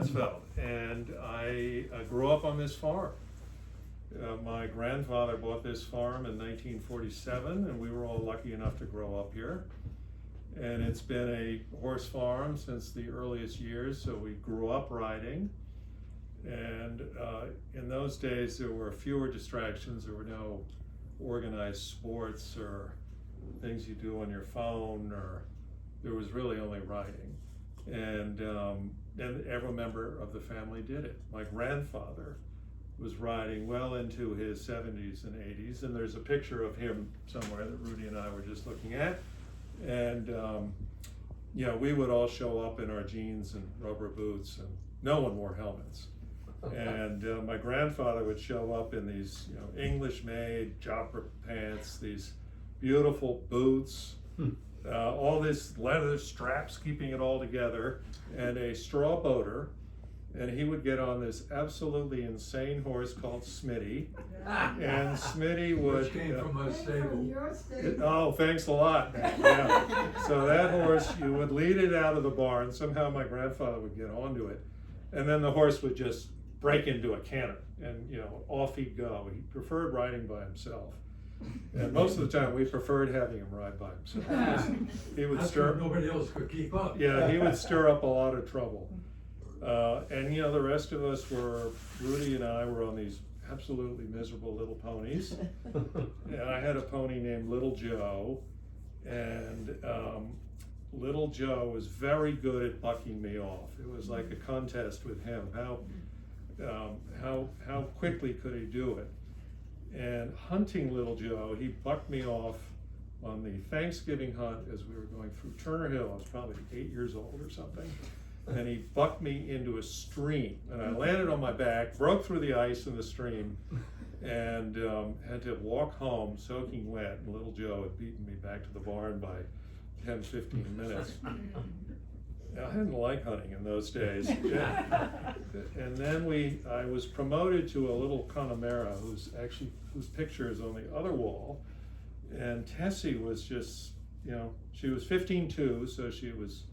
Mansfeld, and I grew up on this farm. My grandfather bought this farm in 1947, and we were all lucky enough to grow up here. And it's been a horse farm since the earliest years, so we grew up riding. And in those days, there were fewer distractions. There were no organized sports or things you do on your phone, or there was really only riding. And every member of the family did it. My grandfather was riding well into his 70s and 80s, and there's a picture of him somewhere that Rudy and I were just looking at. And you know, we would all show up in our jeans and rubber boots, and no one wore helmets. And my grandfather would show up in these, you know, English-made jopper pants, these beautiful boots, all this leather straps keeping it all together, and a straw boater. And he would get on this absolutely insane horse called Smitty, and Smitty would. Which came from my stable. Oh, thanks a lot. Yeah. So that horse, you would lead it out of the barn. Somehow my grandfather would get onto it, and then the horse would just break into a canter, and you know, off he'd go. He preferred riding by himself, and most of the time we preferred having him ride by himself. He would stir. Nobody else could keep up. Yeah, he would stir up a lot of trouble. And you know, the rest of us were, Rudy and I were on these absolutely miserable little ponies. And I had a pony named Little Joe, and Little Joe was very good at bucking me off. It was like a contest with him. How quickly could he do it? And hunting Little Joe, he bucked me off on the Thanksgiving hunt as we were going through Turner Hill. I was probably 8 years old or something. And he bucked me into a stream, and I landed on my back, broke through the ice in the stream, and had to walk home soaking wet. And Little Joe had beaten me back to the barn by 10, 15 minutes. I didn't like hunting in those days. And then I was promoted to a little Connemara whose picture is on the other wall. And Tessie was just, you know, she was 15-2, so she was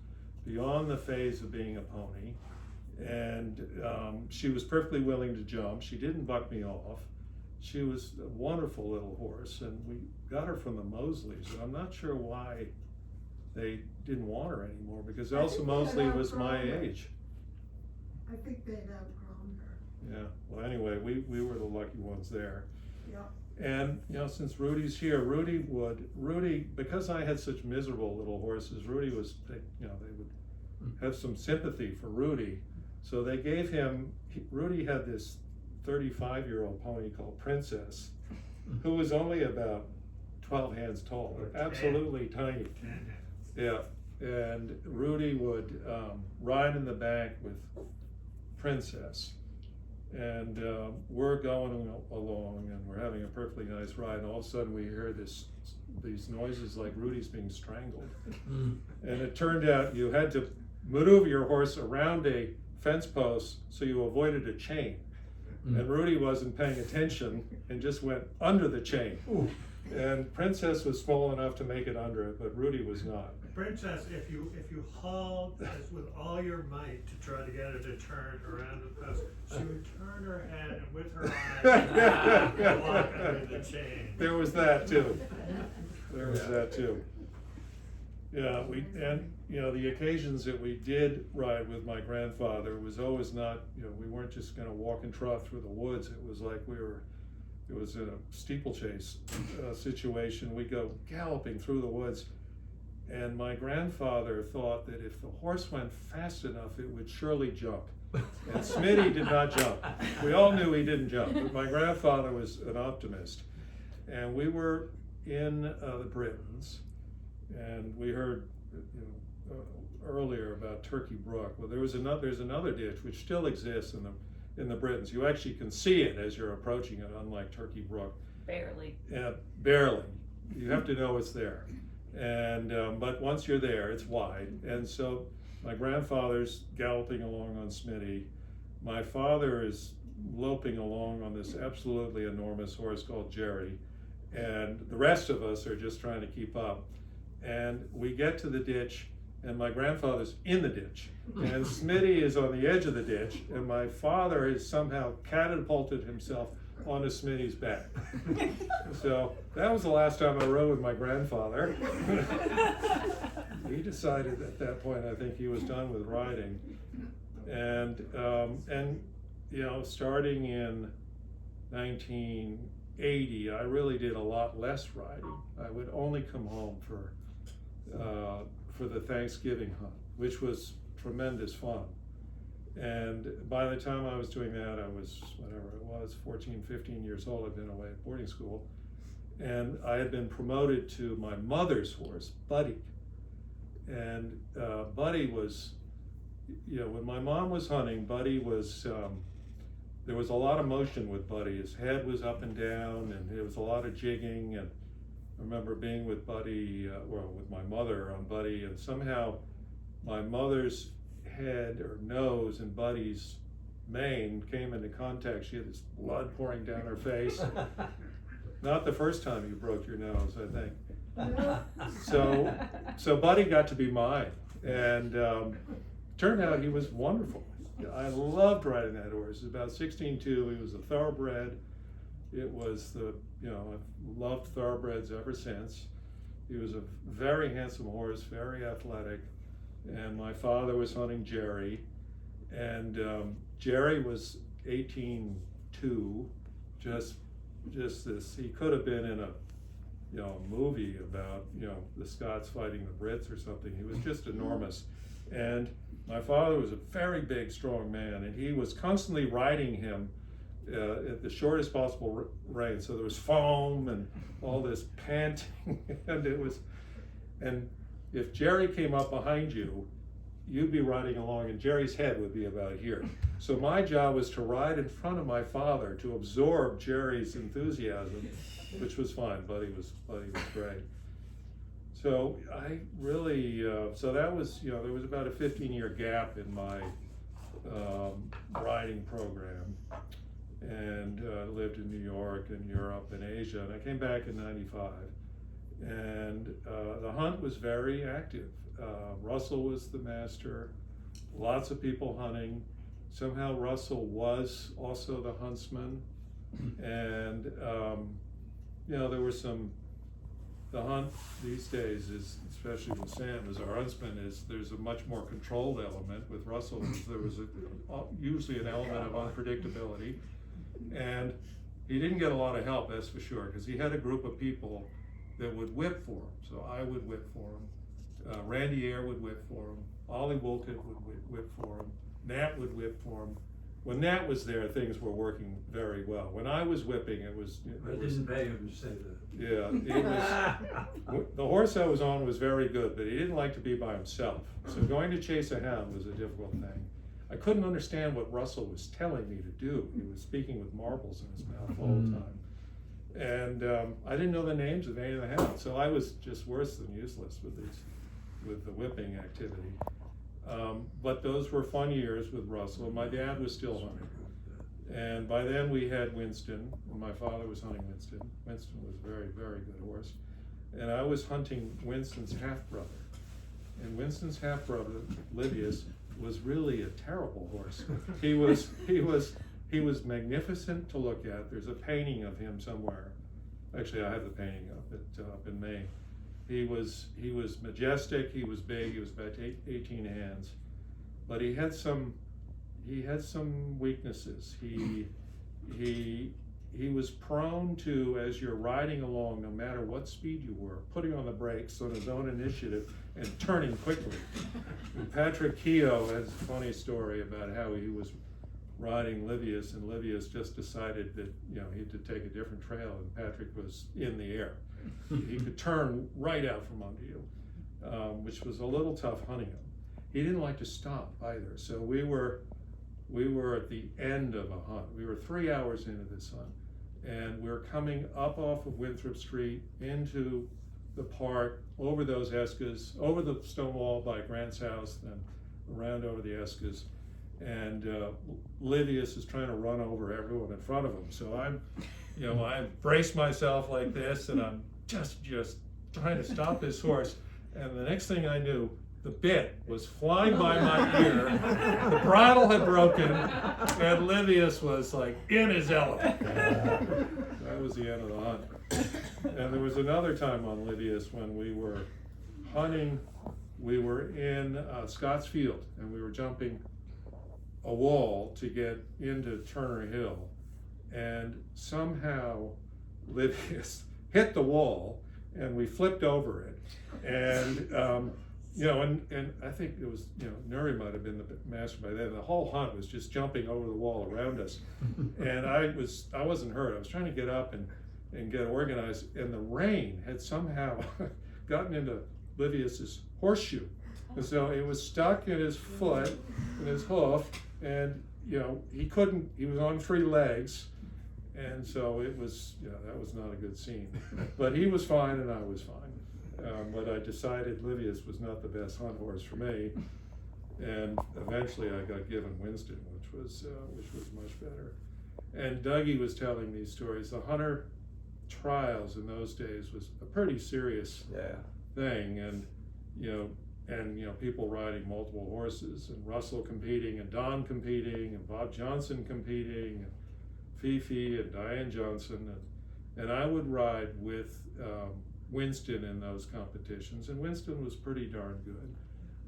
beyond the phase of being a pony, and she was perfectly willing to jump. She didn't buck me off. She was a wonderful little horse, and we got her from the Mosleys. And I'm not sure why they didn't want her anymore, because Elsa Mosley was my age. I think they'd outgrown her. Yeah, well anyway, we were the lucky ones there. Yeah. And you know, since Rudy's here, Rudy, because I had such miserable little horses, Rudy was, you know, they would have some sympathy for Rudy. So they gave him, Rudy had this 35-year-old pony called Princess, who was only about 12 hands tall, absolutely tiny. Yeah, and Rudy would ride in the back with Princess. And we're going along, and we're having a perfectly nice ride, and all of a sudden we hear these noises like Rudy's being strangled. And it turned out you had to maneuver your horse around a fence post so you avoided a chain. And Rudy wasn't paying attention and just went under the chain. And Princess was small enough to make it under it, but Rudy was not. Princess, if you hauled this with all your might to try to get her to turn around the post, she would turn her head and with her eyes walk under the chain. There was that too. Yeah, and you know, the occasions that we did ride with my grandfather was always not, you know, we weren't just going to walk and trot through the woods. It was like it was in a steeplechase situation. We go galloping through the woods. And my grandfather thought that if the horse went fast enough, it would surely jump. And Smitty did not jump. We all knew he didn't jump, but my grandfather was an optimist. And we were in the Britons, and we heard, you know, earlier about Turkey Brook. Well, there's another ditch which still exists in the Britons. You actually can see it as you're approaching it, unlike Turkey Brook. Barely. Yeah, barely. You have to know it's there. And but once you're there, it's wide. And so my grandfather's galloping along on Smitty. My father is loping along on this absolutely enormous horse called Jerry. And the rest of us are just trying to keep up. And we get to the ditch, and my grandfather's in the ditch, and Smitty is on the edge of the ditch, and my father has somehow catapulted himself onto Smitty's back. So that was the last time I rode with my grandfather. He decided at that point, I think he was done with riding. And you know, starting in 1980, I really did a lot less riding. I would only come home for the Thanksgiving hunt, which was tremendous fun. And by the time I was doing that, I was, whatever it was, 14, 15 years old. I'd been away at boarding school. And I had been promoted to my mother's horse, Buddy. And Buddy was, you know, when my mom was hunting, Buddy was, there was a lot of motion with Buddy. His head was up and down, and there was a lot of jigging. And I remember being with Buddy, with my mother on Buddy, and somehow my mother's head or nose and Buddy's mane came into contact. She had this blood pouring down her face. Not the first time you broke your nose, I think. So Buddy got to be mine, and turned out he was wonderful. I loved riding that horse. He was about 16.2. He was a thoroughbred. It was you know, I've loved thoroughbreds ever since. He was a very handsome horse, very athletic. And my father was hunting Jerry, and Jerry was 18.2, just this. He could have been in a, you know, movie about, you know, the Scots fighting the Brits or something. He was just enormous. And my father was a very big, strong man, and he was constantly riding him at the shortest possible range. So there was foam and all this panting, and if Jerry came up behind you, you'd be riding along, and Jerry's head would be about here. So my job was to ride in front of my father to absorb Jerry's enthusiasm, which was fine. Buddy was great. So I really, so that was, you know, there was about a 15-year gap in my riding program, and lived in New York and Europe and Asia, and I came back in '95, and the hunt was very active. Russell was the master, lots of people hunting. Somehow Russell was also the huntsman, and you know, there were the hunt these days is, especially with Sam as our huntsman, there's a much more controlled element. With Russell, there was usually an element of unpredictability, and he didn't get a lot of help, that's for sure, because he had a group of people that would whip for him. So I would whip for him, Randy Eyre would whip for him, Ollie Woolcott would whip for him, Nat would whip for him. When Nat was there, things were working very well. When I was whipping, it didn't pay him to say that. Yeah, it was. The horse I was on was very good, but he didn't like to be by himself. So going to chase a hound was a difficult thing. I couldn't understand what Russell was telling me to do. He was speaking with marbles in his mouth all the time. And I didn't know the names of any of the hounds, so I was just worse than useless with the whipping activity. But those were fun years with Russell. My dad was still hunting, and by then we had Winston, and my father was hunting Winston. Winston was a very, very good horse, and I was hunting Winston's half-brother. And Winston's half-brother, Livius, was really a terrible horse. He was magnificent to look at. There's a painting of him somewhere. Actually, I have the painting of it up in Maine. He was majestic. He was big. He was about 18 hands, but he had some weaknesses. He was prone to, as you're riding along, no matter what speed you were, putting on the brakes on his own initiative and turning quickly. And Patrick Keogh has a funny story about how he was riding Livius, and Livius just decided that, you know, he had to take a different trail, and Patrick was in the air. He could turn right out from under you, which was a little tough hunting him. He didn't like to stop either, so we were at the end of a hunt. We were 3 hours into this hunt, and we're coming up off of Winthrop Street into the park, over those Escas, over the stone wall by Grant's house, then around over the Escas, and Livius is trying to run over everyone in front of him. So I brace myself like this, and I'm just trying to stop this horse. And the next thing I knew, the bit was flying by my ear, the bridle had broken, and Livius was like in his element. That was the end of the hunt. And there was another time on Livius when we were hunting. We were in Scotts Field, and we were jumping a wall to get into Turner Hill, and somehow Livius hit the wall, and we flipped over it, and you know, and I think it was, you know, Nuri might have been the master by then. The whole hunt was just jumping over the wall around us, and I wasn't hurt. I was trying to get up and get organized, and the rain had somehow gotten into Livius's horseshoe, and so it was stuck in his foot, in his hoof, and you know, he was on 3 legs, and so it was, you know, that was not a good scene. But he was fine and I was fine. But I decided Livius was not the best hunt horse for me, and eventually I got given Winston, which was much better. And Dougie was telling these stories. The hunter trials in those days was a pretty serious thing, and you know, people riding multiple horses, and Russell competing, and Don competing, and Bob Johnson competing, and Fifi and Diane Johnson, and I would ride with Winston in those competitions, and Winston was pretty darn good.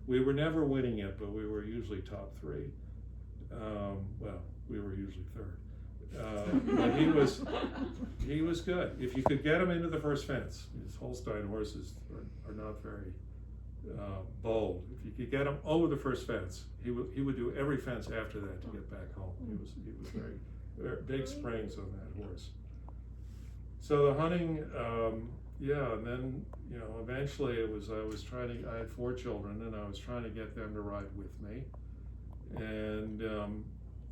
We were never winning it, but we were usually top 3. Well, we were usually 3rd. But he was good. If you could get him into the first fence, these Holstein horses are not very bold. If you could get him over the first fence, he would do every fence after that to get back home. He was very big springs on that horse. So the hunting, and then, you know, eventually I had 4 children, and I was trying to get them to ride with me, and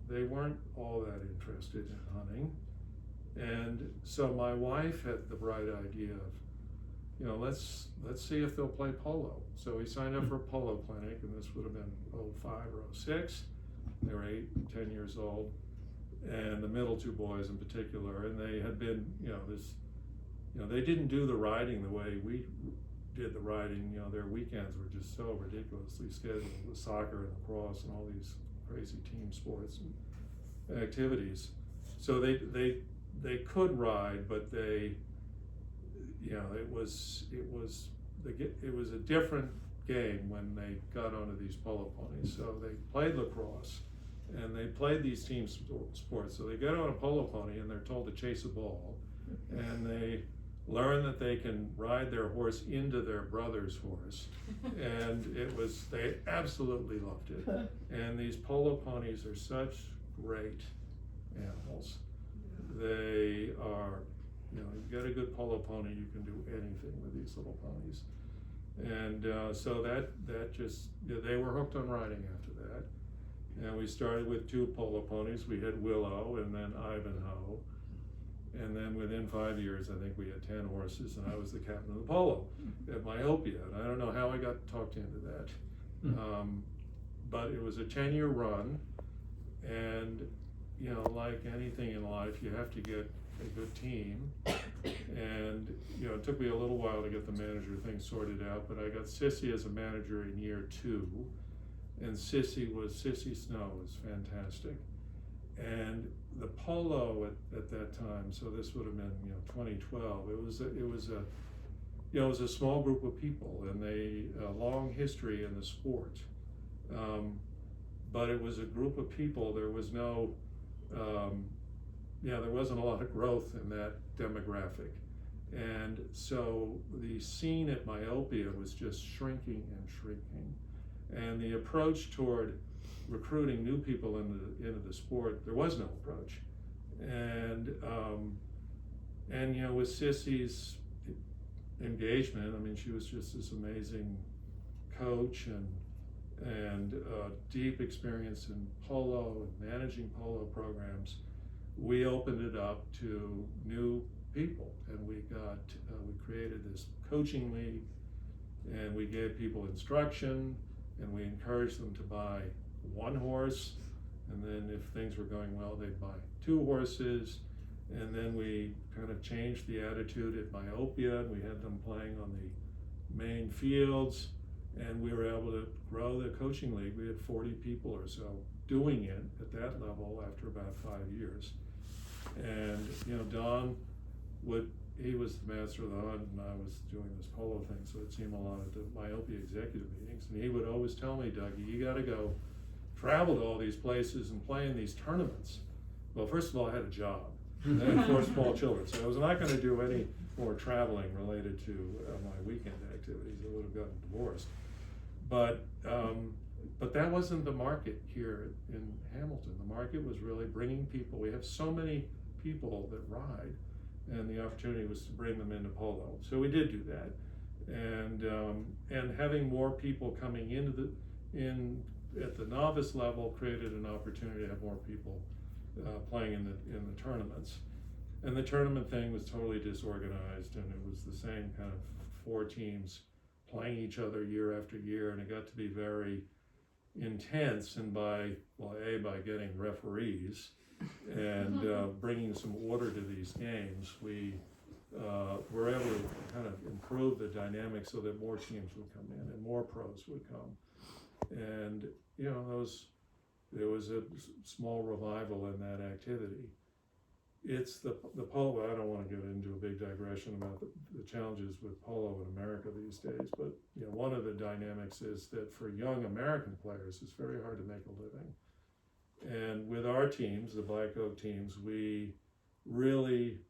they weren't all that interested in hunting. And so my wife had the bright idea of, you know, let's see if they'll play polo. So we signed up for a polo clinic, and this would have been 05 or 06. They were 8 and 10 years old, and the middle 2 boys in particular, and they had been, they didn't do the riding the way we did the riding. You know, their weekends were just so ridiculously scheduled with soccer and lacrosse and all these crazy team sports and activities. So they could ride, but they, you know, it was a different game when they got onto these polo ponies. So they played lacrosse, and they played these team sports. So they get on a polo pony, and they're told to chase a ball, and they learn that they can ride their horse into their brother's horse, and they absolutely loved it. And these polo ponies are such great animals. They are, you know, you get a good polo pony, you can do anything with these little ponies. And so that just, they were hooked on riding after that. And we started with 2 polo ponies. We had Willow and then Ivanhoe. And then within 5 years, I think we had 10 horses, and I was the captain of the polo at Myopia. And I don't know how I got talked into that. But it was a 10-year run. And, you know, like anything in life, you have to get a good team. And, you know, it took me a little while to get the manager thing sorted out, but I got Sissy as a manager in year 2. And Sissy Snow was fantastic. And the polo at that time, so this would have been, you know, 2012. It was a small group of people, and a long history in the sport. But it was a group of people. There was no, there wasn't a lot of growth in that demographic, and so the scene at Myopia was just shrinking and shrinking. And the approach toward recruiting new people into the sport, there was no approach. And you know, with Sissy's engagement, I mean, she was just this amazing coach and deep experience in polo and managing polo programs. We opened it up to new people, and we created this coaching league, and we gave people instruction, and we encouraged them to buy 1 horse, and then if things were going well, they'd buy 2 horses. And then we kind of changed the attitude at Myopia, and we had them playing on the main fields, And we were able to grow the coaching league. We had 40 people or so doing it at that level after about 5 years. And, you know, Don he was the master of the hunt, and I was doing this polo thing, so it seemed a lot at the myopia executive meetings. And he would always tell me, Dougie, you got to go travel to all these places and play in these tournaments. Well, first of all, I had a job. I had 4 small children, so I was not going to do any more traveling related to my weekend activities. I would have gotten divorced. But that wasn't the market here in Hamilton. The market was really bringing people. We have so many people that ride, and the opportunity was to bring them into polo. So we did do that, and having more people coming into at the novice level created an opportunity to have more people playing in the tournaments. And the tournament thing was totally disorganized, and it was the same kind of 4 teams playing each other year after year, and it got to be very intense. And by getting referees and bringing some order to these games, we were able to kind of improve the dynamic so that more teams would come in and more pros would come. And, you know, there was a small revival in that activity. It's the polo. I don't want to get into a big digression about the challenges with polo in America these days, but you know, one of the dynamics is that for young American players, it's very hard to make a living. And with our teams, the Black Oak teams, we really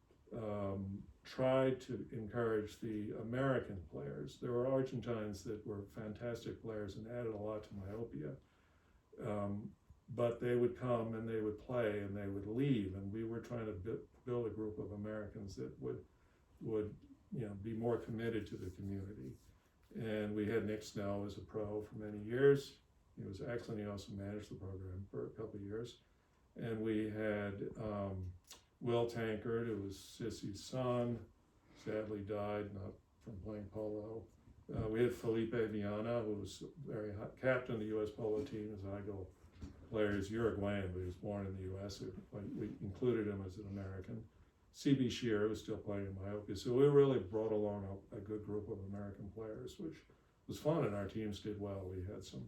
tried to encourage the American players. There were Argentines that were fantastic players and added a lot to myopia. But they would come and they would play and they would leave, and we were trying to build a group of Americans that would you know, be more committed to the community. And we had Nick Snell as a pro for many years. He was excellent. He also managed the program for a couple of years. And we had Will Tankard, who was Sissy's son, sadly died not from playing polo. We had Felipe Viana, who was very hot, captain of the U.S. polo team, as I go. Player is Uruguayan, but he was born in the U.S. We included him as an American. C.B. Shearer was still playing in myopia. So we really brought along a good group of American players, which was fun, and our teams did well. We had some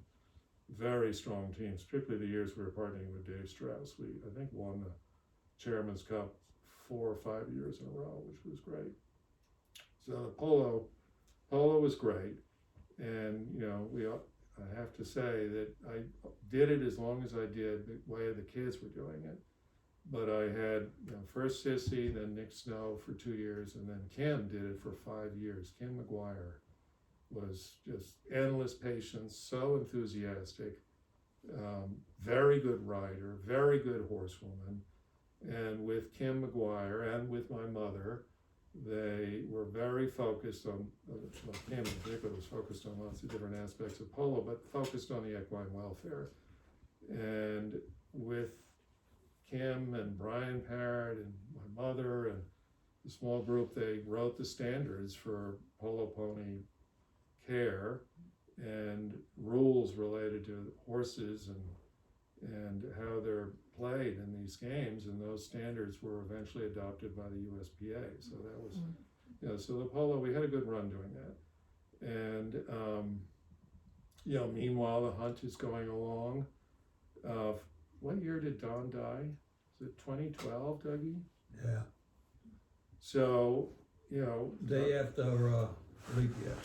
very strong teams, particularly the years we were partnering with Dave Strauss. We, I think, won the Chairman's Cup 4 or 5 years in a row, which was great. So polo was great, and you know, I have to say that I did it as long as I did the way the kids were doing it. But I had, you know, first Sissy, then Nick Snow for 2 years, and then Kim did it for 5 years. Kim McGuire was just endless patience, so enthusiastic, very good rider, very good horsewoman. And with Kim McGuire and with my mother, they were very focused on, Kim in particular was focused on lots of different aspects of polo, but focused on the equine welfare. And with Kim and Brian Parrott and my mother and the small group, they wrote the standards for polo pony care and rules related to horses and how they're played in these games, and those standards were eventually adopted by the USPA. So that was, you know, so the polo, we had a good run doing that. And, you know, meanwhile, the hunt is going along. What year did Don die? Was it 2012, Dougie? Yeah. So, you know. Day after leap year.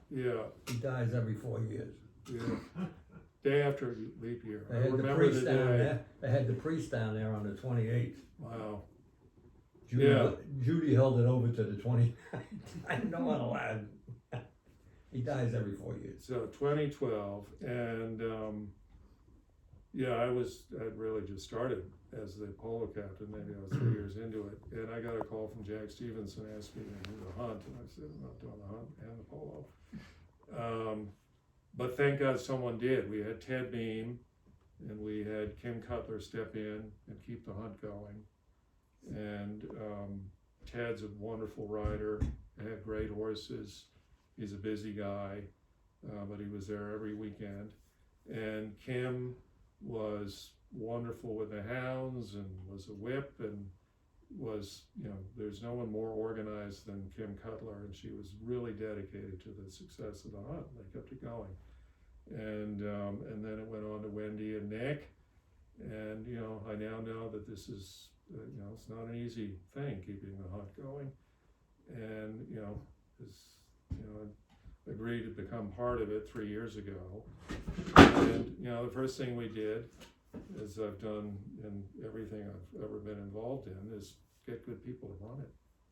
Yeah. He dies every 4 years. Yeah. Day after leap year. They had the priest down there. They had the priest down there on the 28th. Wow. Judy held it over to the 29th. I'm not allowed. He dies every 4 years. So 2012, and yeah, I'd really just started as the polo captain. Maybe I was 3 years into it, and I got a call from Jack Stevenson asking me to do the hunt, and I said, I'm not doing the hunt and the polo. But thank God someone did. We had Ted Beam, and we had Kim Cutler step in and keep the hunt going. And Ted's a wonderful rider, had great horses. He's a busy guy, but he was there every weekend. And Kim was wonderful with the hounds and was a whip, and was, there's no one more organized than Kim Cutler, and she was really dedicated to the success of the hunt. They kept it going. And then it went on to Wendy and Nick. And, I now know that this is, it's not an easy thing, keeping the hunt going. And, agreed to become part of it 3 years ago. And, the first thing we did, as I've done in everything I've ever been involved in, is get good people to run it.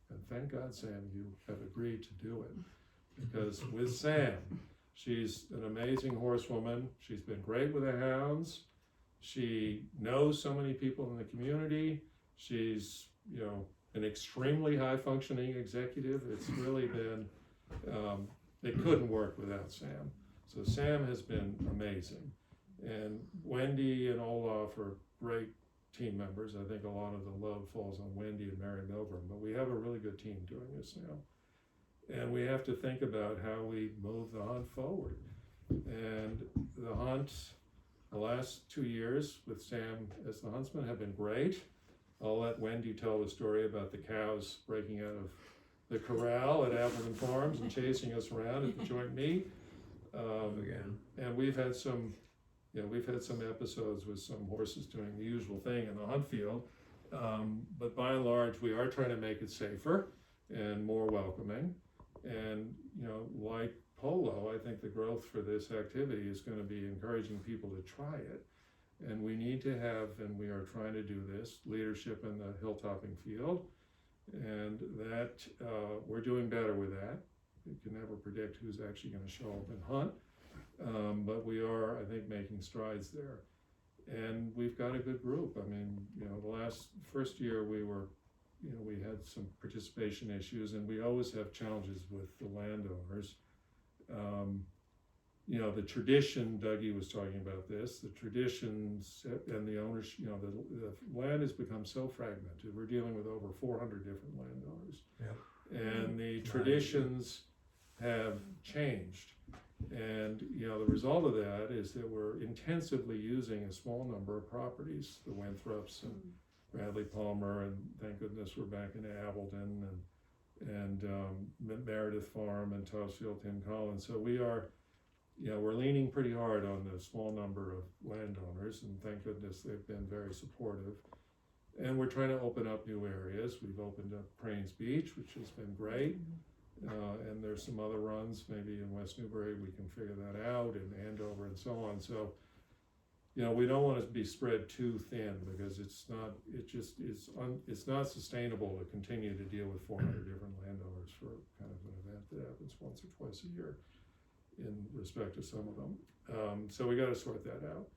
And thank God, Sam, you have agreed to do it. Because with Sam, she's an amazing horsewoman. She's been great with the hounds. She knows so many people in the community. She's, an extremely high-functioning executive. It's really been, it couldn't work without Sam. So Sam has been amazing. And Wendy and Olaf are great team members. I think a lot of the love falls on Wendy and Mary Milgram, but we have a really good team doing this now. And we have to think about how we move the hunt forward. And the hunt, the last 2 years with Sam as the huntsman have been great. I'll let Wendy tell the story about the cows breaking out of the corral at Appleton Farms and chasing us around at the joint meet. And we've had some episodes with some horses doing the usual thing in the hunt field. But by and large, we are trying to make it safer and more welcoming. And, like polo, I think the growth for this activity is going to be encouraging people to try it. And we need to have, and we are trying to do this, leadership in the hilltopping field. And that, we're doing better with that. You can never predict who's actually going to show up and hunt. But we are, I think, making strides there. And we've got a good group. I mean, the first year we were, we had some participation issues, and we always have challenges with the landowners. The tradition, Dougie was talking about this, the traditions and the ownership, the land has become so fragmented. We're dealing with over 400 different landowners. Yep. And the traditions have changed. And, the result of that is that we're intensively using a small number of properties, the Winthrops and Bradley Palmer, and thank goodness we're back in Appleton and Meredith Farm and Topsfield, Tim Collins. So we are, we're leaning pretty hard on the small number of landowners, and thank goodness they've been very supportive. And we're trying to open up new areas. We've opened up Cranes Beach, which has been great. And there's some other runs, maybe in West Newbury, we can figure that out, and Andover and so on. So, we don't want to be spread too thin, because it's not sustainable to continue to deal with 400 different landowners for kind of an event that happens once or twice a year in respect to some of them. So we got to sort that out.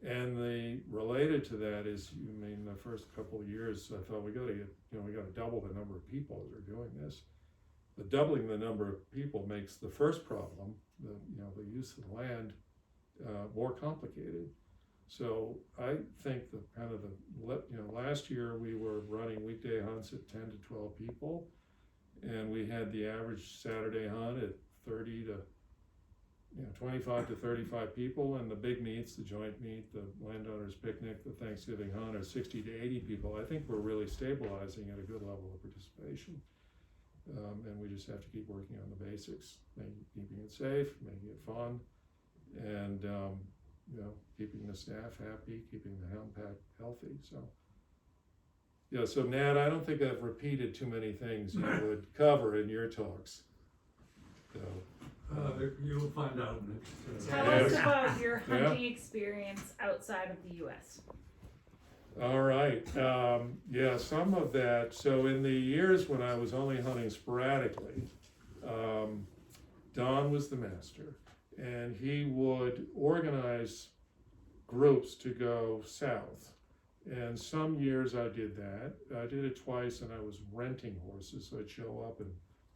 And related to that is, the first couple of years, I thought we got to double the number of people that are doing this. But doubling the number of people makes the first problem, the use of the land, more complicated. So I think last year we were running weekday hunts at 10 to 12 people, and we had the average Saturday hunt at 25 to 35 people, and the big meets, the joint meet, the landowners picnic, the Thanksgiving hunt are 60 to 80 people. I think we're really stabilizing at a good level of participation. And we just have to keep working on the basics, keeping it safe, making it fun, and keeping the staff happy, keeping the hound pack healthy. So Nat, I don't think I've repeated too many things you would cover in your talks. So you'll find out. Tell us about your hunting experience outside of the U.S. All right, some of that. So in the years when I was only hunting sporadically, Don was the master, and he would organize groups to go south. And some years I did that. I did it twice, and I was renting horses, so I'd show up and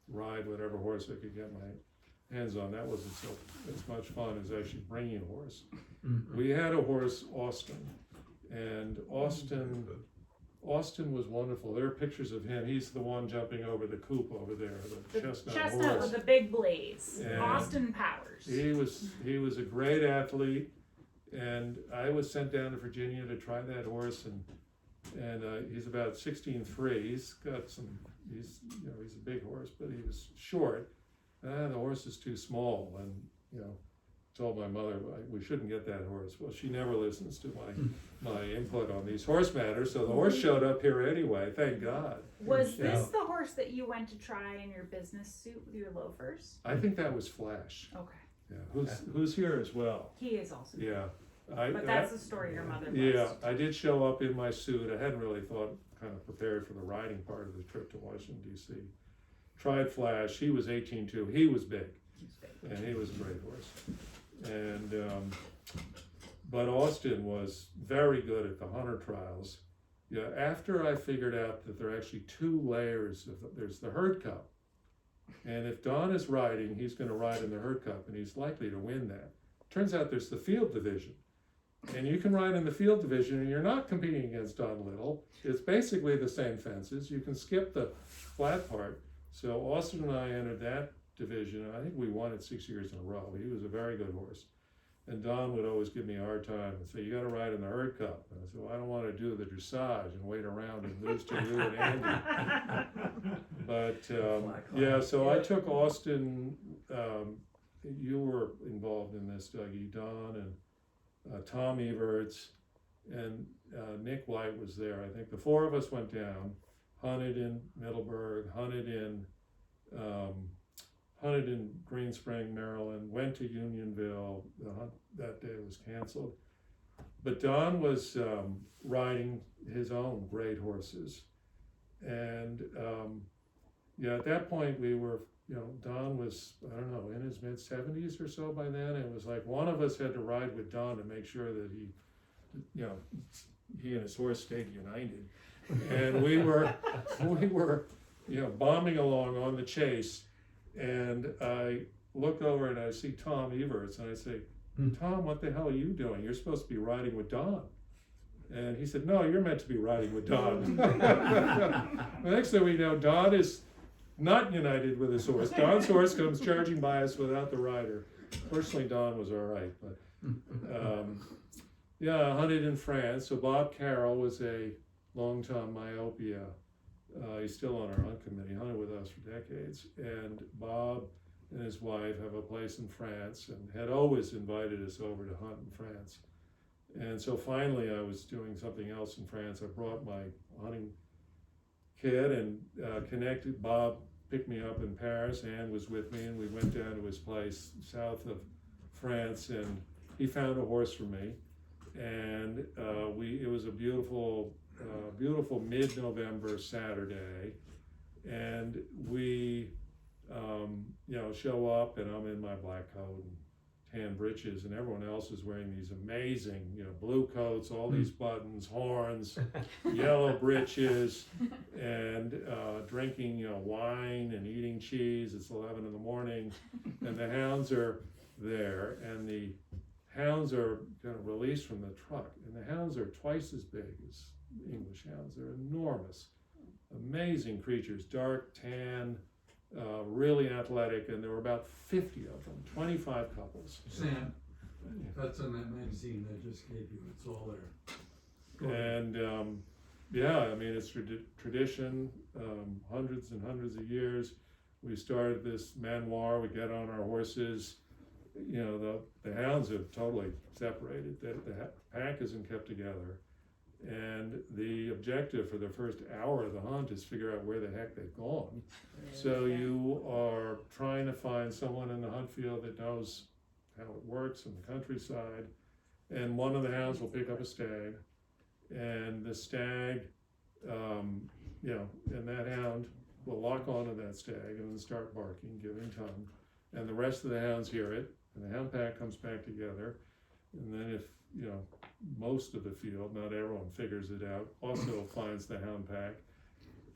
ride whatever horse I could get my hands on. That wasn't as much fun as actually bringing a horse. Mm-hmm. We had a horse, Austin. And Austin was wonderful. There are pictures of him. He's the one jumping over the coop over there, the chestnut horse with the big blaze. And Austin Powers. He was a great athlete, and I was sent down to Virginia to try that horse, and And he's about 16.3. He's got some, he's a big horse, but he was short. The horse is too small, and told my mother we shouldn't get that horse. Well, she never listens to my input on these horse matters, so the horse showed up here anyway, thank God. Was this the horse that you went to try in your business suit with your loafers? I think that was Flash. Okay. Yeah, who's here as well. He is also. Yeah. But that's the story your mother loves. Yeah, I did show up in my suit. I hadn't really kind of prepared for the riding part of the trip to Washington, D.C. Tried Flash. He was 18.2. He was big. And he was a great horse. And but Austin was very good at the hunter trials. Yeah, after I figured out that there are actually 2 layers there's the herd cup, and if Don is riding, he's going to ride in the herd cup, and he's likely to win that. Turns out there's the field division, and you can ride in the field division, and you're not competing against Don Little. It's basically the same fences. You can skip the flat part. So Austin and I entered that division, and I think we won it 6 years in a row. He was a very good horse. And Don would always give me a hard time and say, you got to ride in the herd cup. And I said, well, I don't want to do the dressage and wait around and lose to you and Andy. But so I took Austin, you were involved in this, Dougie, Don and Tom Everts and Nick White was there. I think the 4 of us went down, hunted in Middleburg, hunted in Green Spring, Maryland, went to Unionville. The hunt that day was canceled. But Don was riding his own great horses. And at that point we were, Don was, I don't know, in his mid-70s or so by then. It was like one of us had to ride with Don to make sure that he and his horse stayed united. And we were, bombing along on the chase. And I look over and I see Tom Everts, and I say, Tom, what the hell are you doing? You're supposed to be riding with Don. And he said, no, you're meant to be riding with Don. The next thing we know, Don is not united with his horse. Don's horse comes charging by us without the rider. Fortunately, Don was all right. But I hunted in France. So Bob Carroll was a long-time myopia. He's still on our hunt committee, hunted with us for decades. And Bob and his wife have a place in France and had always invited us over to hunt in France. And so finally I was doing something else in France. I brought my hunting kit and connected. Bob picked me up in Paris. Anne was with me, and we went down to his place south of France, and he found a horse for me. And it was a beautiful mid-November Saturday, and we show up, and I'm in my black coat and tan breeches, and everyone else is wearing these amazing blue coats, all these buttons, horns, yellow breeches, and drinking wine and eating cheese. It's 11 in the morning, and the hounds are there, and the hounds are kind of released from the truck, and the hounds are twice as big as English hounds. They're enormous, amazing creatures, dark tan, really athletic, and there were about 50 of them, 25 couples. Sam, that's in that magazine I just gave you. It's all there. And I mean, it's tradition, hundreds and hundreds of years. We started this manoir. We get on our horses. The hounds have totally separated. The pack isn't kept together. And the objective for the first hour of the hunt is figure out where the heck they've gone. So you are trying to find someone in the hunt field that knows how it works in the countryside. And one of the hounds will pick up a stag, and the stag, and that hound will lock onto that stag and then start barking, giving tongue. And the rest of the hounds hear it, and the hound pack comes back together. And then if most of the field, not everyone figures it out, also finds the hound pack.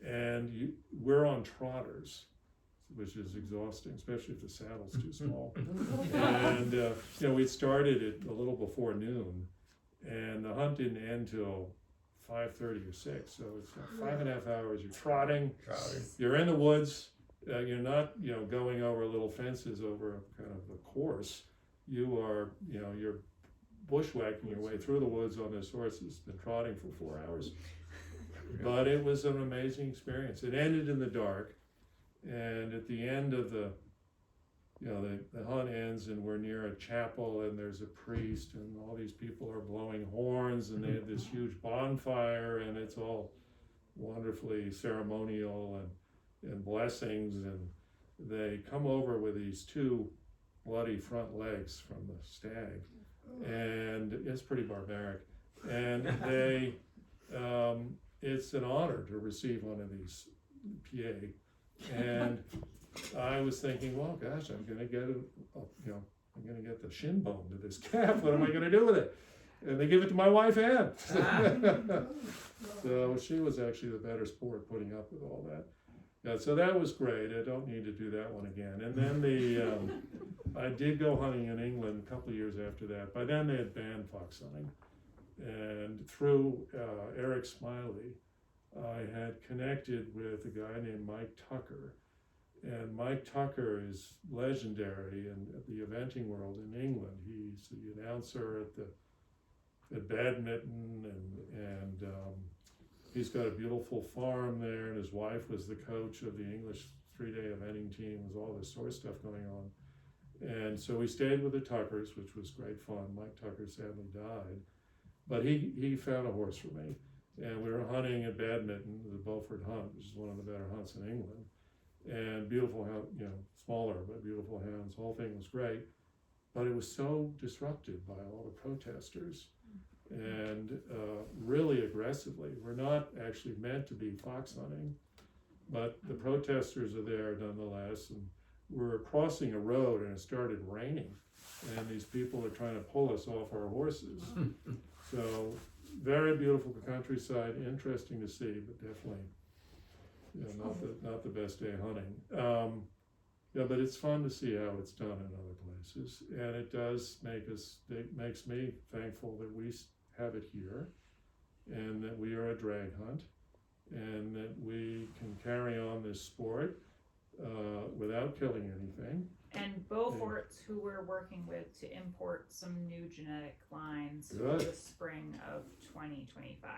And we're on trotters, which is exhausting, especially if the saddle's too small. And we started it a little before noon, and the hunt didn't end till 5:30 or 6, so it's 5.5 hours. You're trotting. You're in the woods. You're not going over little fences over kind of the course. You are you're bushwhacking your way through the woods on this horse that's been trotting for 4 hours. But it was an amazing experience. It ended in the dark, and at the end of the hunt ends, and we're near a chapel, and there's a priest, and all these people are blowing horns, and they have this huge bonfire, and it's all wonderfully ceremonial and blessings, and they come over with these two bloody front legs from the stag, and it's pretty barbaric, and they it's an honor to receive one of these PA, and I was thinking, well, gosh, I'm gonna get I'm gonna get the shin bone to this calf. What am I gonna do with it? And they give it to my wife, Ann. So she was actually the better sport putting up with all that. Yeah, so that was great. I don't need to do that one again. And then I did go hunting in England a couple of years after that. By then they had banned fox hunting. And through Eric Smiley, I had connected with a guy named Mike Tucker. And Mike Tucker is legendary in the eventing world in England. He's the announcer at badminton, and he's got a beautiful farm there, and his wife was the coach of the English 3-day eventing team. There's all this sort of stuff going on. And so we stayed with the Tuckers, which was great fun. Mike Tucker sadly died, but he found a horse for me. And we were hunting at badminton, the Beaufort Hunt, which is one of the better hunts in England. And beautiful, smaller, but beautiful hounds. The whole thing was great, but it was so disrupted by all the protesters, and really aggressively. We're not actually meant to be fox hunting, but the protesters are there nonetheless, and we're crossing a road, and it started raining, and these people are trying to pull us off our horses. So very beautiful countryside, interesting to see, but definitely not the best day hunting. But it's fun to see how it's done in other places, and it does makes me thankful that we have it here, and that we are a drag hunt, and that we can carry on this sport without killing anything. And Beaufort's, who we're working with to import some new genetic lines for Good. the spring of 2025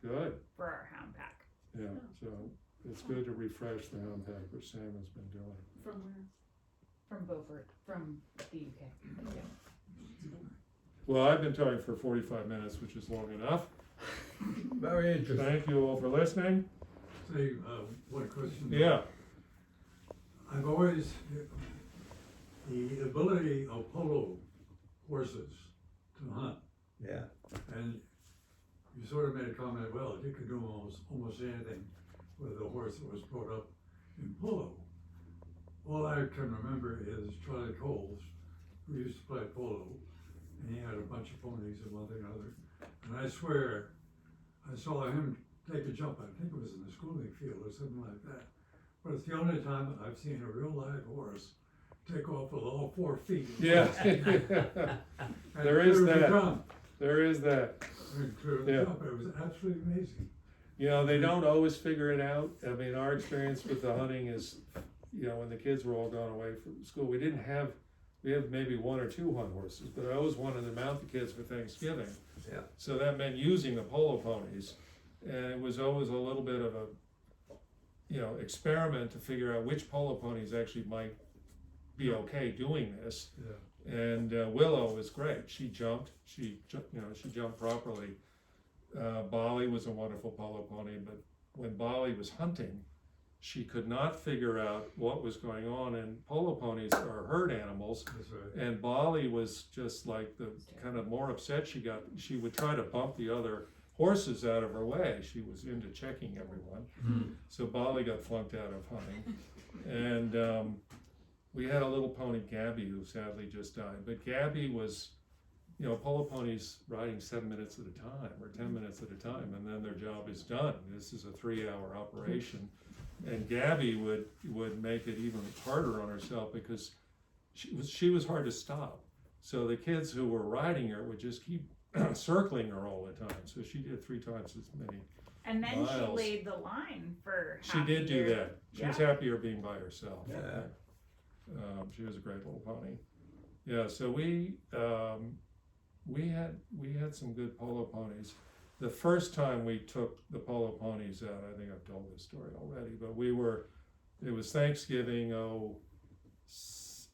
Good. for our hound pack. Yeah. So it's good to refresh the hound pack, which Sam has been doing. From where? From Beaufort, from the UK. Yeah. Well, I've been talking for 45 minutes, which is long enough. Very interesting. Thank you all for listening. Say, one question. Yeah. I've always, the ability of polo horses to hunt, Yeah. and you sort of made a comment, well, you could do almost anything with a horse that was brought up in polo. All I can remember is Charlie Coles, who used to play polo, and he had a bunch of ponies and one thing or another. And I swear, I saw him take a jump, I think it was in the schooling field or something like that. But it's the only time that I've seen a real live horse take off with all 4 feet. Yeah. There is clear the that. jump. There is that. And clear the Yeah. jump. It was absolutely amazing. They don't always figure it out. I mean, our experience with the hunting is, when the kids were all gone away from school, we have maybe 1 or 2 hunt horses, but I always wanted to mount the kids for Thanksgiving. Yeah. So that meant using the polo ponies, and it was always a little bit of a, experiment to figure out which polo ponies actually might be okay doing this. Yeah. And Willow was great. She jumped. She jumped properly. Bolly was a wonderful polo pony, but when Bolly was hunting, she could not figure out what was going on. And polo ponies are herd animals, That's right. and Bolly was just like the kind of more upset she got. She would try to bump the other horses out of her way. She was into checking everyone. So Bolly got flunked out of hunting. And we had a little pony, Gabby, who sadly just died. But Gabby was, polo ponies riding 7 minutes at a time or 10 minutes at a time, and then their job is done. This is a 3-hour operation. And Gabby would make it even harder on herself because she was hard to stop. So the kids who were riding her would just keep circling her all the time. So she did 3 times as many. And then she Miles. laid the line for She half did a do year. that. She was Yeah. happier being by herself. Yeah. She was a great little pony. Yeah, so we had some good polo ponies. the first time we took the polo ponies out, I think I've told this story already, but it was Thanksgiving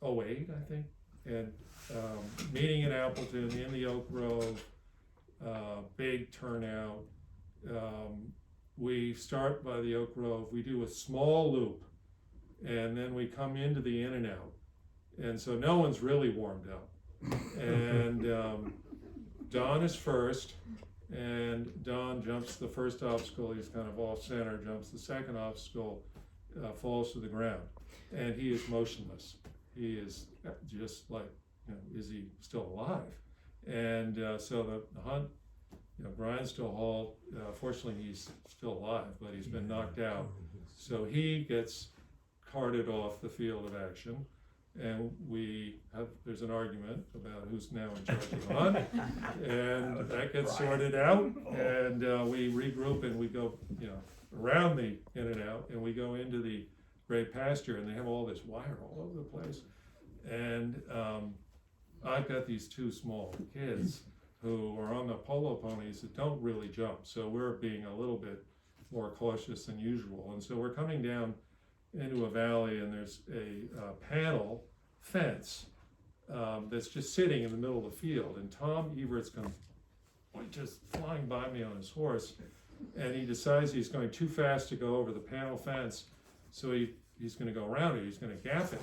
08, I think, and meeting in Appleton in the Oak Grove, big turnout. We start by the Oak Grove, we do a small loop, and then we come into the in and out. And so no one's really warmed up. And Don is first, and Don jumps the first obstacle, he's kind of off center, jumps the second obstacle, falls to the ground. And he is motionless. He is just like, is he still alive? And so the hunt, Brian's still hauled. Fortunately, he's still alive, but he's been knocked out. So he gets carted off the field of action. And there's an argument about who's now in charge of the hunt, and that gets sorted out, and we regroup and we go, around the in and out, and we go into the great pasture, and they have all this wire all over the place, and I've got these two small kids who are on the polo ponies that don't really jump, so we're being a little bit more cautious than usual, and so we're coming down into a valley, and there's a panel fence that's just sitting in the middle of the field, and Tom Everett's comes just flying by me on his horse, and he decides he's going too fast to go over the panel fence, so he's going to go around it, he's going to gap it.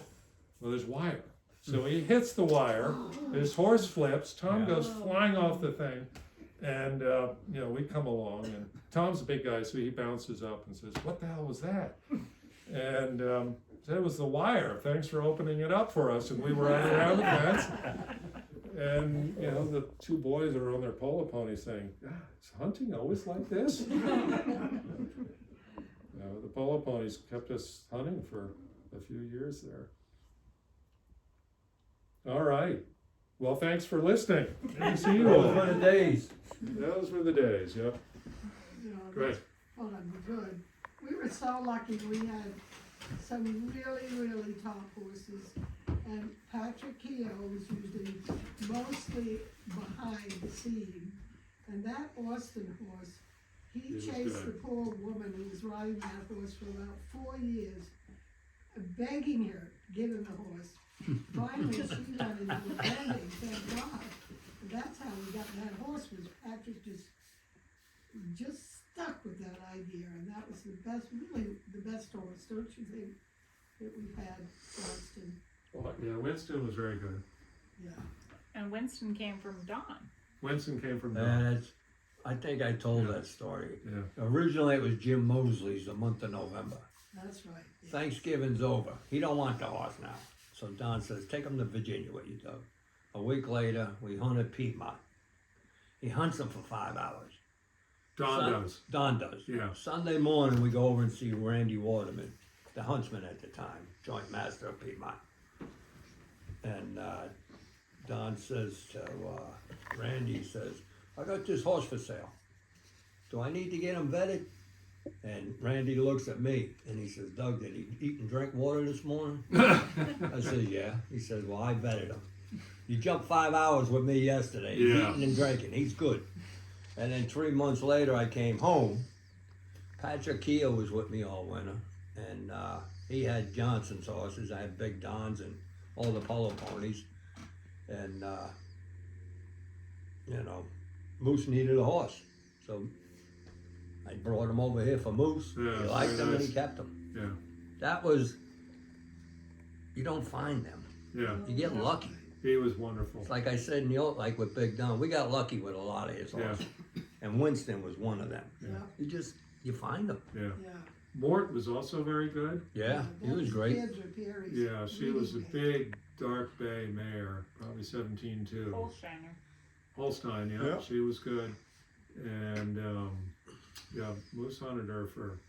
Well, there's wire, so he hits the wire, his horse flips, Tom goes flying off the thing, and we come along, and Tom's a big guy, so he bounces up and says, "What the hell was that?" And that was the wire. Thanks for opening it up for us. And we were right around the fence. And the two boys are on their polo ponies saying, "Is hunting always like this?" The polo ponies kept us hunting for a few years there. All right. Well, thanks for listening. Good to see you all. Those were the days. Those were the days. Yep. Great. Well, I'm good. We were so lucky. We had some really, really top horses, and Patrick Keogh was usually mostly behind the scene. And that Austin horse, he was chased good. the poor woman who was riding that horse for about 4 years, begging her to give him the horse. Finally, she got into the bending, thank God. And that's how we got that horse, was Patrick just stuck with that idea, and that was the best, really the best horse, don't you think, that we've had, Austin? Well, yeah, Winston was very good. Yeah. And Winston came from Don. Winston came from Don. And I think I told that story. Yeah. Originally, it was Jim Mosley's the month of November. That's right. Yeah. Thanksgiving's over. He don't want the horse now. So Don says, "Take him to Virginia with you, Doug." A week later, we hunted Piedmont. He hunts them for 5 hours. Don does. Yeah. Sunday morning, we go over and see Randy Waterman, the huntsman at the time, joint master of Piedmont. And Don says to Randy, says, "I got this horse for sale. Do I need to get him vetted?" And Randy looks at me and he says, "Doug, did he eat and drink water this morning?" I said, "Yeah." He says, "Well, I vetted him. You jumped 5 hours with me yesterday. He's eating and drinking. He's good." And then 3 months later, I came home. Patrick Keogh was with me all winter, and he had Johnson's horses. I had Big Don's and all the polo ponies, and Moose needed a horse, so I brought him over here for Moose. Yeah, He liked very him and nice. he kept him. Yeah. That was, you don't find them. Yeah. You get lucky. He was wonderful. It's like I said in the old, like with Big Don, we got lucky with a lot of his horses. And Winston was one of them. Yeah. You find them. Yeah. Yeah. Mort was also very good. Yeah, he was Those great. kids are Perry's Yeah, she really was a big. big dark bay mare, probably 17-2. Holsteiner. Holstein, yeah, Yeah. she was good. And Moose hunted her for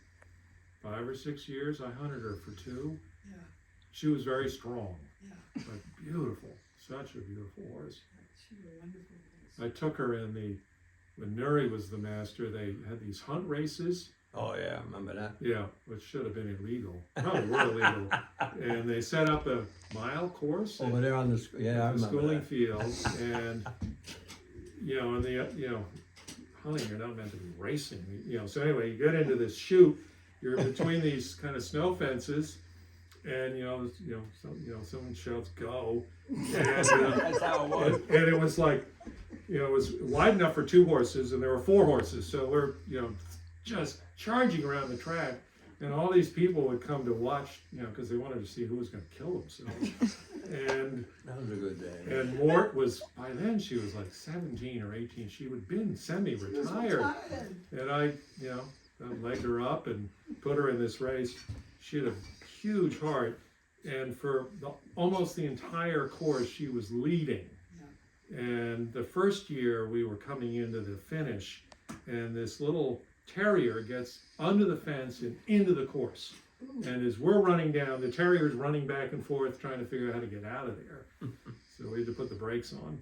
5 or 6 years. I hunted her for 2. Yeah. She was very strong, Yeah. but beautiful. Such a beautiful horse. She was a wonderful horse. I took her when Nuri was the master, they had these hunt races. Oh yeah, remember that? Yeah, which should have been illegal. No, were illegal. And they set up a mile course Over there on the, I at the remember schooling that. field, and hunting, you're not meant to be racing, you know. So anyway, you get into this chute, you're between these kind of snow fences, and someone shouts go, and, That's how it was. and it was like, it was wide enough for 2 horses, and there were 4 horses, so we're just charging around the track, and all these people would come to watch, because they wanted to see who was going to kill themselves. And That was a good day. and Mort was, by then she was like 17 or 18. She had been She was semi-retired. retired. And I legged her up and put her in this race. She had a huge heart. And for almost the entire course, she was leading. And the first year we were coming into the finish, and this little terrier gets under the fence and into the course. And as we're running down, the terrier's running back and forth trying to figure out how to get out of there. So we had to put the brakes on.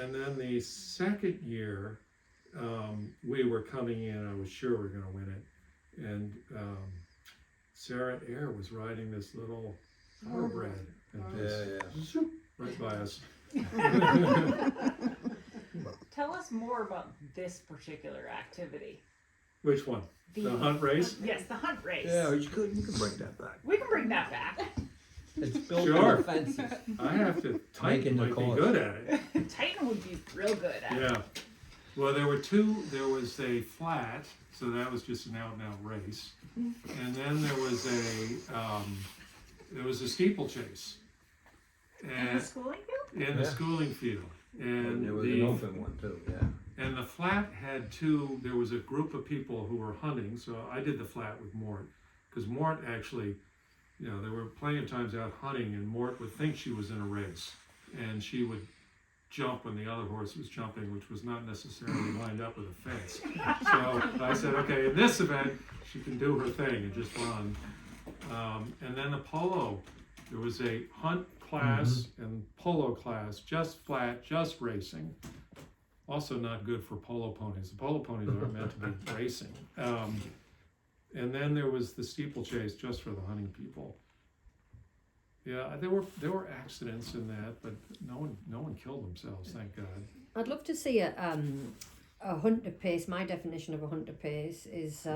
And then the second year, we were coming in, I was sure we were going to win it. And Sarah Eyre was riding this little thoroughbred. And just zoop, right by us. Tell us more about this particular activity. Which one? The hunt race? Yes, the hunt race. Yeah, you can bring that back. We can bring that back. It's built Sure. in the fences. I have to, Titan Making the might be course. good at it. Titan would be real good at it. Yeah. Well, there were 2. There was a flat, so that was just an out-and-out race. And then there was a steeplechase. In And the schooling field? in the Yeah. schooling field. And there was an open one too, yeah. And the flat had 2, there was a group of people who were hunting, so I did the flat with Mort. Because Mort actually, there were plenty of times out hunting, and Mort would think she was in a race. And she would jump when the other horse was jumping, which was not necessarily lined up with a fence. So I said, okay, in this event, she can do her thing and just run. And then the polo, there was a hunt class and polo class, just flat, just racing. Also not good for polo ponies. The polo ponies aren't meant to be racing. And then there was the steeplechase just for the hunting people. Yeah, there were accidents in that, but no one killed themselves, thank God. I'd love to see a hunter pace. My definition of a hunter pace is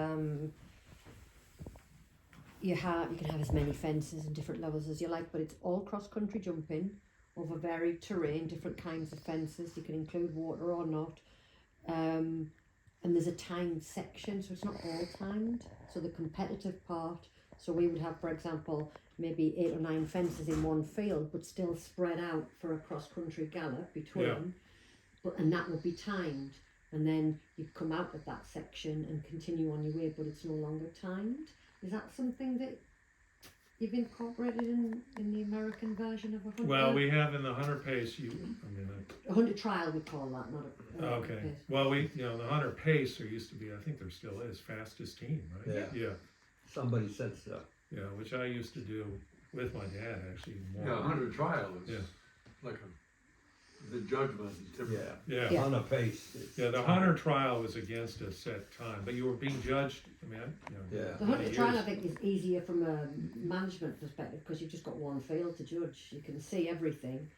you can have as many fences and different levels as you like, but it's all cross country jumping over varied terrain, different kinds of fences. You can include water or not, and there's a timed section, so it's not all timed. So the competitive part. So we would have, for example, maybe 8 or 9 fences in one field, but still spread out for a cross-country gallop between. Yeah. And that would be timed. And then you'd come out of that section and continue on your way, but it's no longer timed. Is that something that you've incorporated in the American version of a hunter? Well, we have in the hunter pace, a hunter trial we call that, not a okay. pace. Well, the hunter pace, there used to be, I think there still is, fastest team, right? Yeah. Yeah. Somebody said so. Yeah, which I used to do with my dad, actually, more. Yeah, 100 trial is Yeah. like the judgment is different. Yeah. Yeah. On a pace. it's Yeah, the time. hunter trial was against a set time, but you were being judged, Yeah. The hunter trial, I think, is easier from a management perspective because you've just got one field to judge. You can see everything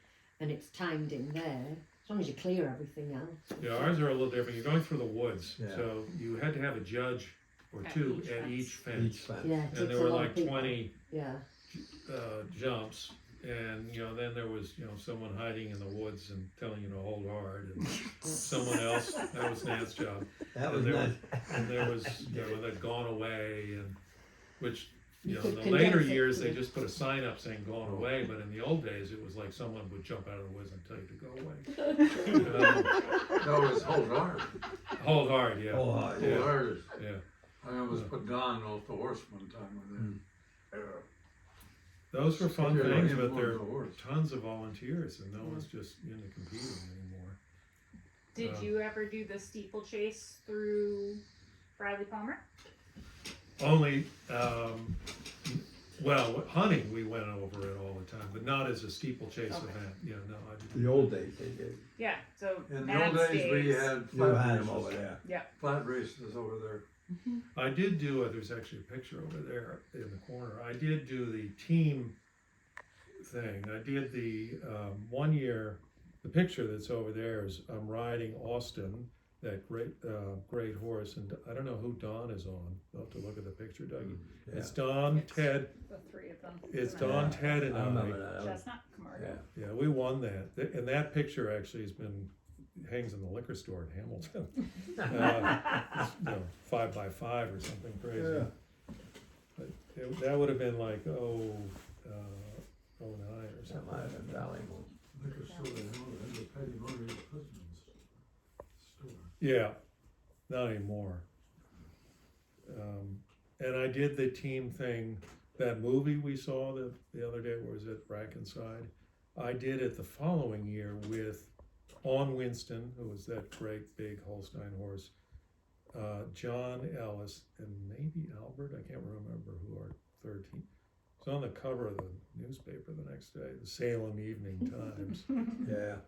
and it's timed in there, as long as you clear everything else. Yeah, ours are a little different. You're going through the woods, Yeah. so you had to have a judge or At 2 each at fence. each Each fence. fence. Yeah, it takes And there a were lot of like people. 20 Yeah. jumps, and then there was someone hiding in the woods and telling you to hold hard, and someone else, that was Nat's job. That was And there nice. And there was that gone away, and which You in could the later condense it, years they yeah. just put a sign up saying gone away, but in the old days it was like someone would jump out of the woods and tell you to go away. No, it's hold hard. Hold hard, yeah. Oh, Hold Yeah. hard is, Yeah. I almost put Don off the horse one time with it. Those were fun Yeah, things, him but on there the are horse. tons of volunteers, and no one's just into competing anymore. Did you ever do the steeplechase through Bradley Palmer? Only, well, hunting we went over it all the time, but not as a steeplechase Okay. event. Yeah, no, I didn't. The old days they did. Yeah, so In the old days, we had You flat had them over races. there. Flat races over there. I did do there's actually a picture over there in the corner. I did do the team thing. I did the 1 year, the picture that's over there is I'm riding Austin, that great horse, and I don't know who Don is on. I'll have to look at the picture, Dougie. Yeah. It's Don, It's Ted. The three of them. It's And then Don, Ted, and I remember that. That was- Chestnut, Colloredo. Yeah. Yeah, we won that. And that picture actually has been hangs in the liquor store in Hamilton. It's, 5x5 or something crazy. Yeah. But that would have been like 09 or That something. might have been Valley. Liquor store, and the Petty Motor Husband's store. Yeah, not anymore. And I did the team thing, that movie we saw the other day, where was it, Brackenside? I did it the following year with On Winston, who was that great big Holstein horse, John Ellis, and maybe Albert, I can't remember who our third team. It's on the cover of the newspaper the next day, the Salem Evening Times. Yeah.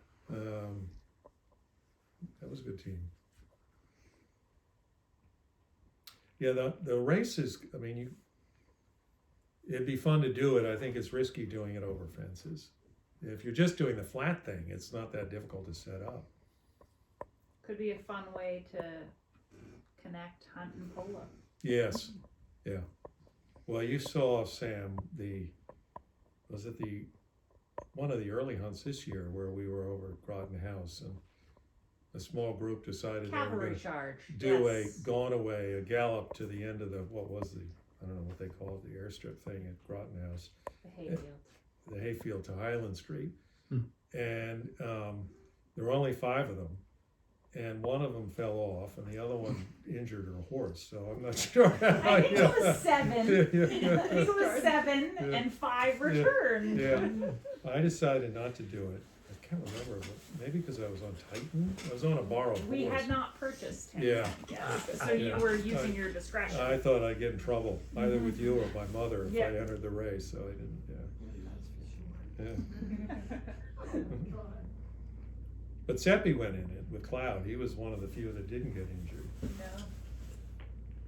That was a good team. Yeah, the races, I mean, it'd be fun to do it. I think it's risky doing it over fences. If you're just doing the flat thing, it's not that difficult to set up. Could be a fun way to connect hunt and polo. Yes, yeah. Well, you saw, Sam, one of the early hunts this year where we were over at Groton House, and a small group decided they were Cavalry going to charge. do Yes. a gallop to the end of I don't know what they call it, the airstrip thing at Groton House, The hayfield. the hayfield to Highland Street. Hmm. And there were only 5 of them, and one of them fell off, and the other one injured her horse. So I'm not sure. I think it was 7. Yeah. I think it was 7 Yeah. and 5 returned. Yeah, I decided not to do it. I can't remember, but maybe because I was on Titan. I was on a borrowed horse. We had not purchased him. Yeah. Yes. So you Yeah. were using your discretion. I thought I'd get in trouble, either with you or my mother, if Yeah. I entered the race, so I didn't, yeah. But Seppi went in it with Cloud. He was one of the few that didn't get injured. No.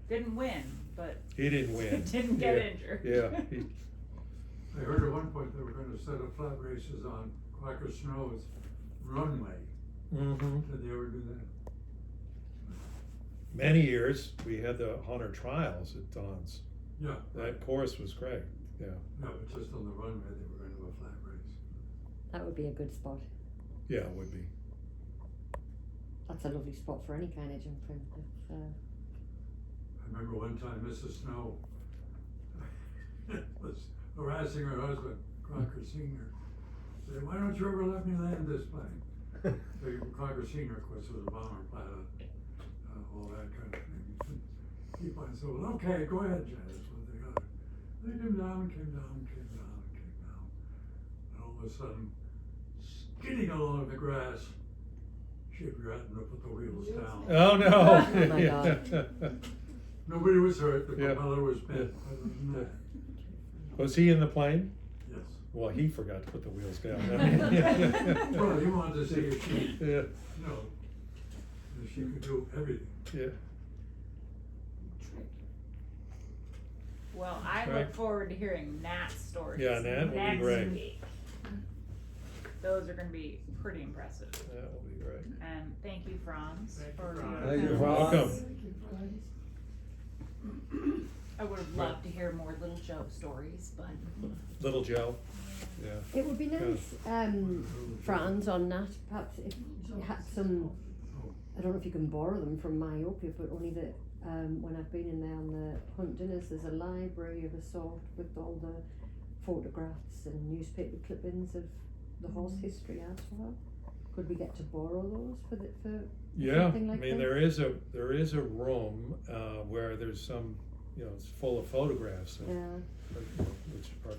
Didn't win, but He didn't win. didn't get Yeah. injured. Yeah, I heard at one point they were gonna set up flat races on Quacker Snow's runway. mm-hmm. Did they ever do that? Many years, we had the Hunter Trials at Don's. Yeah. That course was great, yeah. No, but just on the runway, they were gonna do a flat race. That would be a good spot. Yeah, it would be. That's a lovely spot for any kind of jumping. It's, I remember one time Mrs. Snow was harassing her husband, Crocker Senior. Said, "Why don't you ever let me land this plane?" Crocker Senior, of course, was a bomber pilot, all that kind of thing. He finally said, "Well, okay, go ahead, Janice." What they got. They came down, came down, came down, came down. And all of a sudden, skidding along the grass, she had forgotten to put the wheels down. Oh, no. Oh, my God. Nobody was hurt, the Yeah. propeller was bent. Yeah. Other than that, Was he in the plane? yes. Well, he forgot to put the wheels down. Well, he wanted to see if she, Yeah, if she could do everything. yeah. Well, I Right. look forward to hearing Nat's stories. Yeah, Nat will be next great. week. Those are going to be pretty impressive. That will be great. And thank you, Franz, Thank you, for Franz. Thank you, your Franz. Welcome. Thank you, Franz. I would have loved to hear more Little Joe stories, but Little Joe, yeah. it would be nice, Franz, on that, perhaps if you had some, I don't know if you can borrow them from Myopia, but only that when I've been in there on the hunt dinners, there's a library of a sort with all the photographs and newspaper clippings of the horse history as well. Could we get to borrow those for Yeah, something like I mean, that? there is a room, where there's some, it's full of photographs, of- Yeah, which are,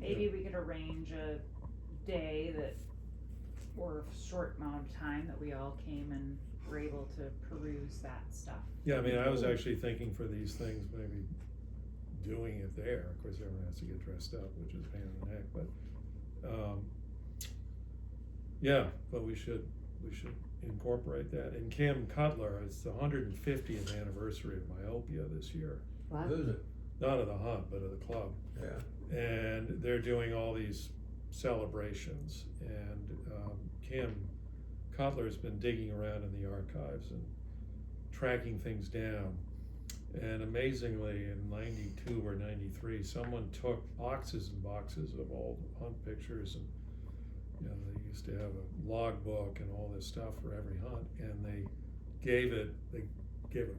maybe we could arrange a day that, or a short amount of time that we all came and were able to peruse that stuff. yeah, I mean, I was actually thinking for these things, maybe doing it there. Of course, everyone has to get dressed up, which is a pain in the neck, but, yeah, but we should incorporate that. And Kim Cutler, it's the 150th anniversary of Myopia this year. wow. Is it? Not of the hunt, but of the club. Yeah. And they're doing all these celebrations. And Kim Cutler's been digging around in the archives and tracking things down. And amazingly, in 92 or 93, someone took boxes and boxes of old hunt pictures, and they used to have a log book and all this stuff for every hunt, and they gave it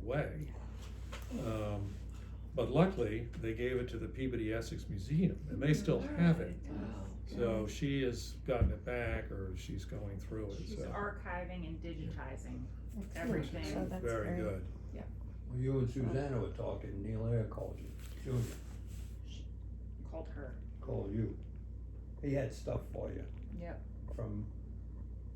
away. But luckily, they gave it to the Peabody Essex Museum, and they still have it. So she has gotten it back, or she's going through it. She's So archiving and digitizing Excellent. everything. So that's very good. When you and Susanna were talking, Neil Ayer called you, Junior, Called her. called you. He had stuff for you Yep. from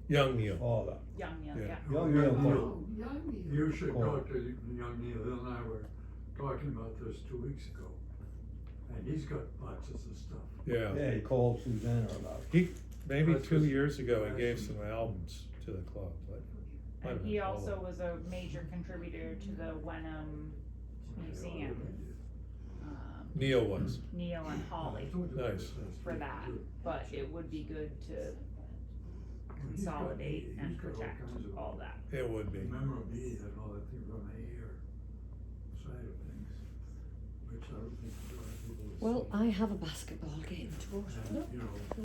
Young Neil. father. Young Neil, Yeah. yeah. Young Neil, Oh, young Neil. You should Cool. talk to young Neil. Hill and I were talking about this 2 weeks ago. And he's got boxes of stuff. yeah, he called Susanna about it. He, maybe That's 2 just years ago, he gave fascinating. some albums to the club, but. might have And he been also all- was a major contributor to the Wenham Museum. Neil was. Neil and Holly Nice. for that, but it would be good to consolidate and protect all that. It would be. Memorabilia and all that thing on the air side of things, which I don't think a lot of people would Well, see. I have a basketball game to go to. And, you know,